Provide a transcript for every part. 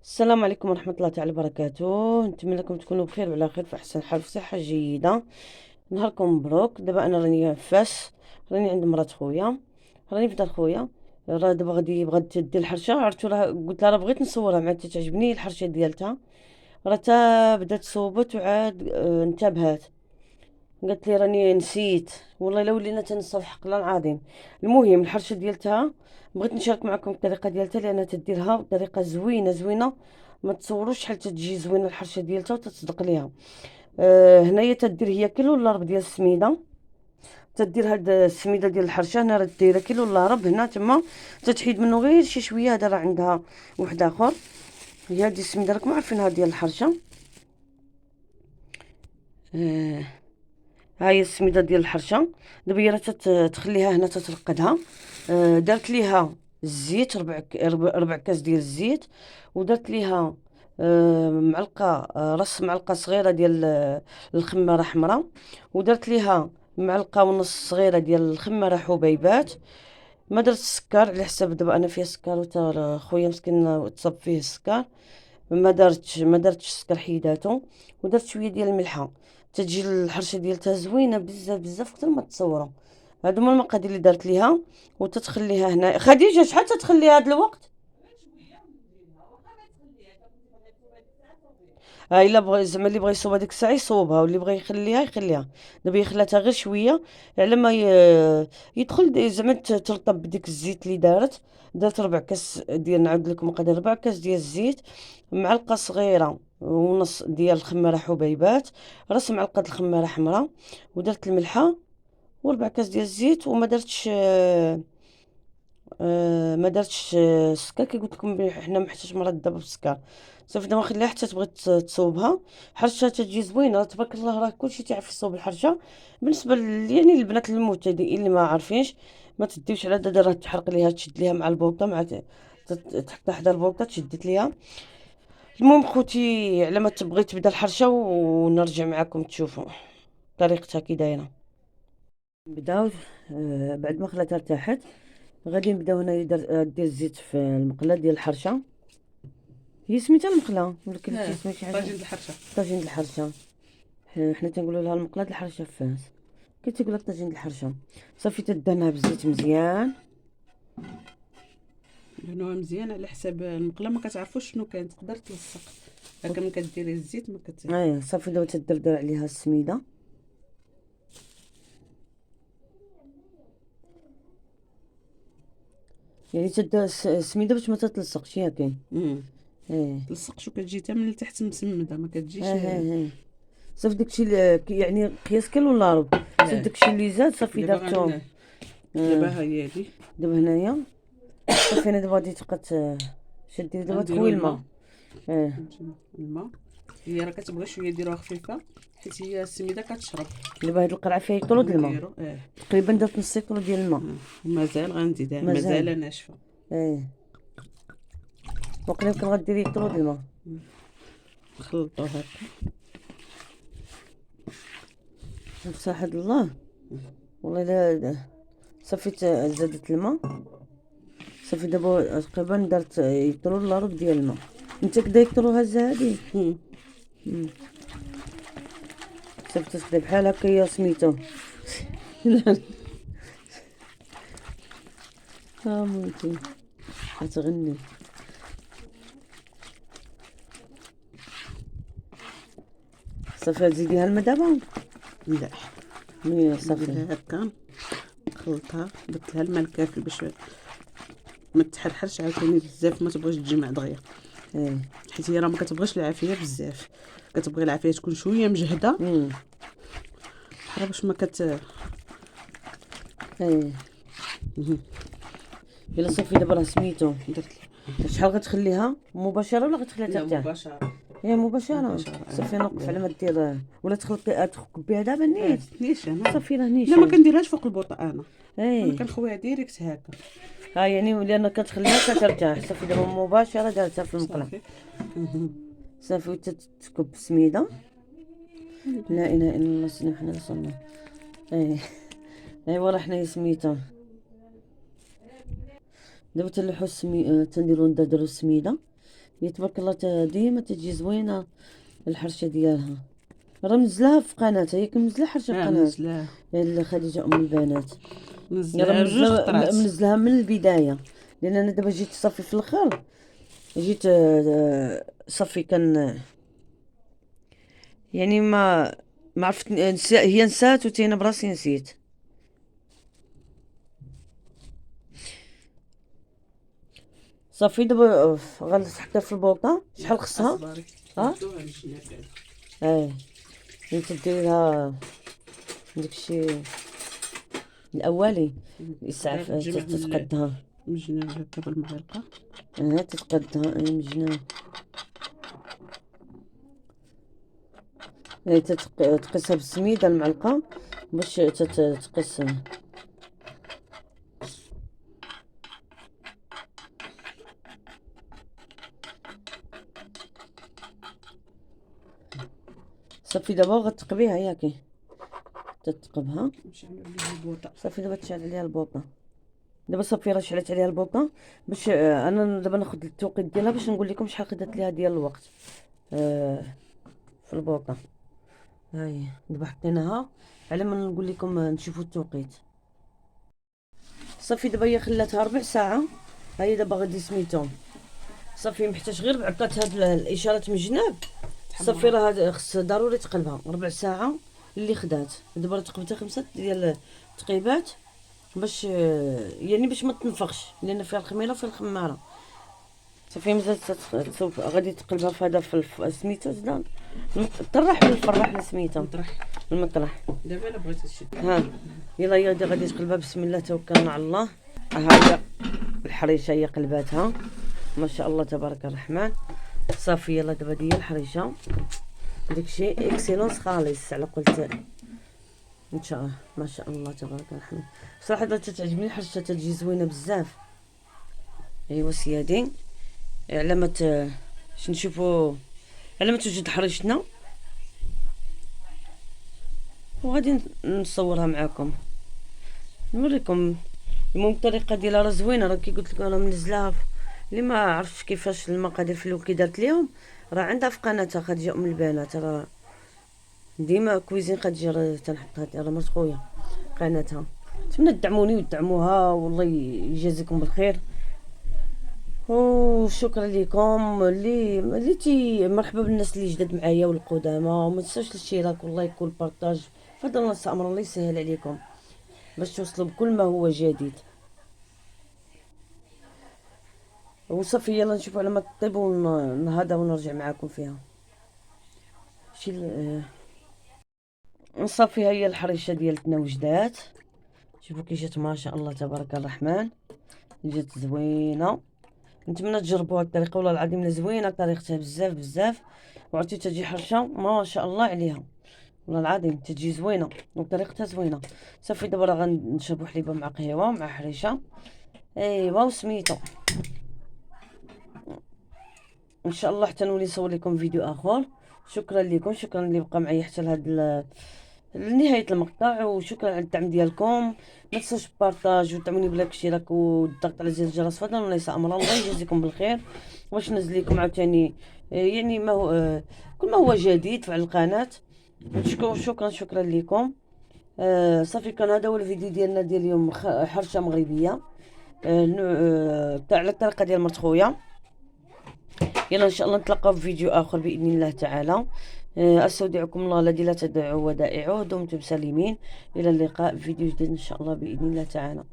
السلام عليكم ورحمة الله تعالى وبركاته. نتمنى لكم تكونوا بخير وعلى خير في أحسن حال في صحة جيدة. نهاركم مبروك. دابا أنا راني فاس، راني عند مرات خويا، راني في دار خويا. راه دابا بغات دير الحرشة، عرفتو راه قلت لها راه بغيت نصورها مع تعجبني الحرشة ديالتها. راه تا بدات صوبت وعاد انتبهت، قالت لي راني نسيت. والله لو ولينا تنسى الحق لا العظيم. المهم الحرشه ديالتها بغيت نشارك معكم الطريقه ديالتها لانها تديرها بطريقه زوينه زوينه. ما تصوروش شحال تتجي زوينه الحرشه ديالتها وتتصدق ليها. هنايا تدير هي كيلو الا ربع ديال السميده. تدير هاد السميده ديال الحرشه هنا راه دايره كيلو الا ربع هنا تما. تتحيد منه غير شي شويه، هذا راه عندها واحد اخر. هي هادي السميده راكم عارفينها ديال الحرشه. آه ها هي السميده ديال الحرشه. دابا هي راه تخليها هنا تترقدها. درت ليها الزيت، ربع كاس ديال الزيت. ودرت ليها معلقه، راس معلقه صغيره ديال الخماره حمراء. ودرت ليها معلقه ونص صغيره ديال الخماره حبيبات. ما درت السكر على حساب دابا انا فيها السكر وتا خويا مسكين تصب فيه السكر. ما درتش السكر حيداتو. ودرت شويه ديال الملحه. تتجي الحرشه ديالتها زوينه بزاف بزاف اكثر ما تصوروا. هادو هما المقادير اللي درت ليها. وتتخليها هنا خديجه شحال تتخليها هاد الوقت؟ الا بغى زعما اللي بغى يصوب هذيك الساعه يصوبها، واللي بغى يخليها يخليها. دابا هي خلاتها غير شويه على ما يدخل زعما ترطب بديك الزيت اللي دارت. درت ربع كاس ديال، نعاود لكم المقادير، ربع كاس ديال الزيت، معلقه صغيره ونص ديال الخماره حبيبات، راس معلقه الخماره حمراء. ودرت الملحه وربع كاس ديال الزيت. وما درتش ما درتش السكر كي قلت لكم حنا محتاج مرضى بالسكر. صافي دابا نخليها حتى تبغي تصوبها. حرشه تجي زوينه تبارك الله، راه كلشي تعرف يصوب الحرشه. بالنسبه يعني البنات المبتدئين اللي ما عارفينش، ما تديوش على دادا، راه تحرق ليها، تشد ليها مع البوطه، مع تحطها حدا البوطه تشدت ليها. المهم خوتي، على ما تبغي تبدا الحرشه ونرجع معكم تشوفوا طريقتها كي دايره. نبداو. بعد ما خلاتها ارتاحت غادي نبداو هنا. دير الزيت في المقله ديال الحرشه. هي سميتها المقله ولا كاين سميت شي حاجه؟ طاجين الحرشه. طاجين الحرشه. حنا تنقولوا لها المقله د الحرشه في فاس. كي تقول لك طاجين الحرشه. صافي تدهنها بالزيت مزيان. دهنوها مزيان على حساب المقله، ما كتعرفوش شنو كاين، تقدر تلصق. لكن ملي كديري الزيت ما كت. صافي دابا تدردر عليها السميده. يعني السميده باش ما تتلصقش ياك. ايه. تلصق شو كتجي حتى من التحت مسمده، ما كتجيش. اه. صافي داكشي يعني قياس كيلو ولا ربع. صافي داكشي اللي زاد صافي دابا درتو. دابا ها هي هادي. دابا هنايا صافي. انا دابا غادي تبقى شدي دابا غنديرو تخوي الماء. الماء. اه. فهمتيني؟ الماء. هي راه كتبغي شويه ديروها خفيفه، حيت هي السميده كتشرب. دابا هاد القرعه فيها يطرو د الماء. غنديرو تقريبا درت نص لتر ديال الماء. ومازال غنزيدها، مازال. مازال ناشفه. ايه. وقيلا يمكن غديري يطرو د الماء. نخلطو هكا. بصحة الله. والله لا. صافي زادت الماء. صافي دابا تقريبا درت يطرو لا ربع ديال الماء. انت كدا يطرو هزه هادي. صافي تخدي بحال هكا يا سميتو. ها ممكن غتغني. صافي تزيديها الماء دابا. لا، صافي. نديرها هكا، نخلطها، درت لها الماء الكافي باش ما تحرحرش عاوتاني بزاف، ما تبغيش تجمع دغيا. ايه. حيت هي راه ما كتبغيش العافيه بزاف، كتبغي العافيه تكون شويه مجهده، بحال باش ما كت. ايه. يلا صافي دابا راه سميتو. درت شحال غتخليها مباشره ولا غتخليها لا ترتاح؟ مباشره. هي مباشره. مباشره صافي نوقف على ما دير. ولا تخبيها دابا نيت. نيشان. صافي راه لا ما نيشان. كنديرهاش فوق البوطه انا ايه. كنخويها ديريكت هكا. ها يعني لان كتخليها كترتاح. صافي دابا مباشره دارتها في المقله. صافي. صافي تكب سميده. لا اله الا الله سيدنا محمد رسول الله. ايه. ايوا راه حنايا سميتو. دابا تنلوحو تنديرو ندردرو السميده. هي تبارك الله ديما تجي زوينة الحرشة ديالها. راه منزلها في قناتها، هي كنزلها حرشة في قناة منزلاه خديجة ام البنات. راه منزلاه بجوج خطرات. منزلها من البداية، لان انا دابا جيت صافي في الاخر، جيت صافي كان يعني ما عرفت هي نسات وتي انا براسي نسيت. صافي دابا غنحطها في البوطه. شحال خصها؟ اصبري ها نبداو على الجناب بعدا. اه انت ديري لها داكشي الاولي دابا يسعف تجمع تتقدها. من الجناب هكا بالمعلقه. اه تتقدها مجنون. تقيسها بالسميده المعلقه باش تقيس. صافي دابا غتقبيها ياكي تتقبها. نشعلو عليها البوطه. صافي دابا تشعل عليها البوطه. دابا صافي راه شعلت عليها البوطه باش انا دابا ناخذ التوقيت ديالها باش نقول لكم شحال خدات ليها ديال الوقت آه في البوطه. هاي دابا حطيناها على ما نقول لكم نشوفوا التوقيت. صافي دابا هي خلاتها ربع ساعه. هاي دابا غادي سميتو صافي محتاج غير عطات هاد الاشارات من الجناب. صافي راه خص ضروري تقلبها ربع ساعه اللي خدات. دابا راه تقبتها 5 ديال التقيبات باش يعني باش ما تنفخش، لان فيها الخميره وفيها الخماره. صافي مازال غادي تقلبها في هذا في سميتو زدان طرح من الفراح سميتو نطرح المطرح. دابا الا بغيتي تشد. ها يلا هي غادي تقلبها. بسم الله توكلنا على الله. ها هي الحريشه هي قلباتها ما شاء الله تبارك الرحمن. صافي يلا دابا هي الحريشه داكشي اكسيلونس خالص على قلت ان شاء الله ما شاء الله تبارك الرحمن. صراحه تتعجبني الحرشه تجي زوينه بزاف. ايوا سيادي على ما باش نشوفوا على ما توجد حريشتنا وغادي نصورها معاكم نوريكم. المهم الطريقه ديالها راه زوينه. راه كي قلت لكم انا منزلاها اللي ما عرفتش كيفاش المقادير في الوكي دارت ليهم راه عندها في قناتها خديجه ام البنات. راه ديما كويزين خديجه راه تنحطها راه مرت خويا قناتها. نتمنى تدعموني وتدعموها والله يجازيكم بالخير. وشكرا لكم اللي تي مرحبا بالناس اللي جداد معايا والقدامى. وما تنساوش الاشتراك واللايك والبارطاج. فضل الله امر الله يسهل عليكم باش توصلوا بكل ما هو جديد. وصافي يلا نشوفوا على ما تطيب ونهضر ونرجع معاكم فيها. شي صافي هي الحريشه ديالتنا وجدات. شوفوا كي جات ما شاء الله تبارك الرحمن. جات زوينه. نتمنى تجربوها الطريقه والله العظيم زوينه طريقتها بزاف بزاف. وعرفتي تجي حرشه ما شاء الله عليها والله العظيم تجي زوينه وطريقتها زوينه. صافي دابا راه غنشربوا حليبه مع قهوه مع حريشه. ايوا وسميتو ان شاء الله حتى نولي نصور لكم فيديو اخر. شكرا لكم شكرا اللي بقى معايا حتى لهاد لنهايه المقطع. وشكرا على الدعم ديالكم. ما تنسوش بارطاج ودعموني بلايك اشتراك والضغط على زر الجرس. فضلا وليس امرا الله يجازيكم بالخير. واش نزل لكم عاوتاني يعني ما هو كل ما هو جديد في القناه. شكرا لكم. صافي كان هذا هو الفيديو ديالنا ديال اليوم. حرشه مغربيه تاع على الطريقه ديال مرت خويا. يلا ان شاء الله نتلاقاو في فيديو اخر باذن الله تعالى. استودعكم الله الذي لا تضيع ودائعه. دمتم سالمين الى اللقاء في فيديو جديد ان شاء الله باذن الله تعالى.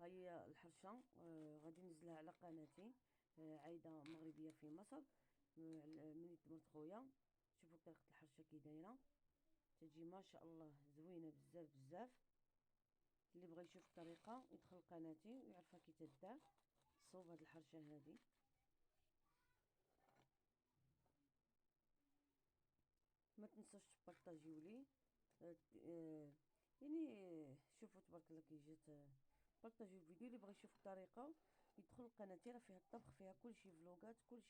هي الحرشه غادي ننزلها على قناتي عايده مغربيه في مصر من مرت خويا. شوفوا طريقه الحرشه كي دايره تجي ما شاء الله زوينه بزاف بزاف. اللي بغى يشوف الطريقه يدخل لقناتي ويعرفها كي تدار. صوب هاد الحرشه هادي، ما تنسوش تبارطاجيو لي. يعني شوفوا تبارك الله كي جات. بارطاجيو الفيديو اللي بغى يشوف الطريقه يدخل لقناتي، راه فيها الطبخ، فيها كلشي، فلوقات، كلشي.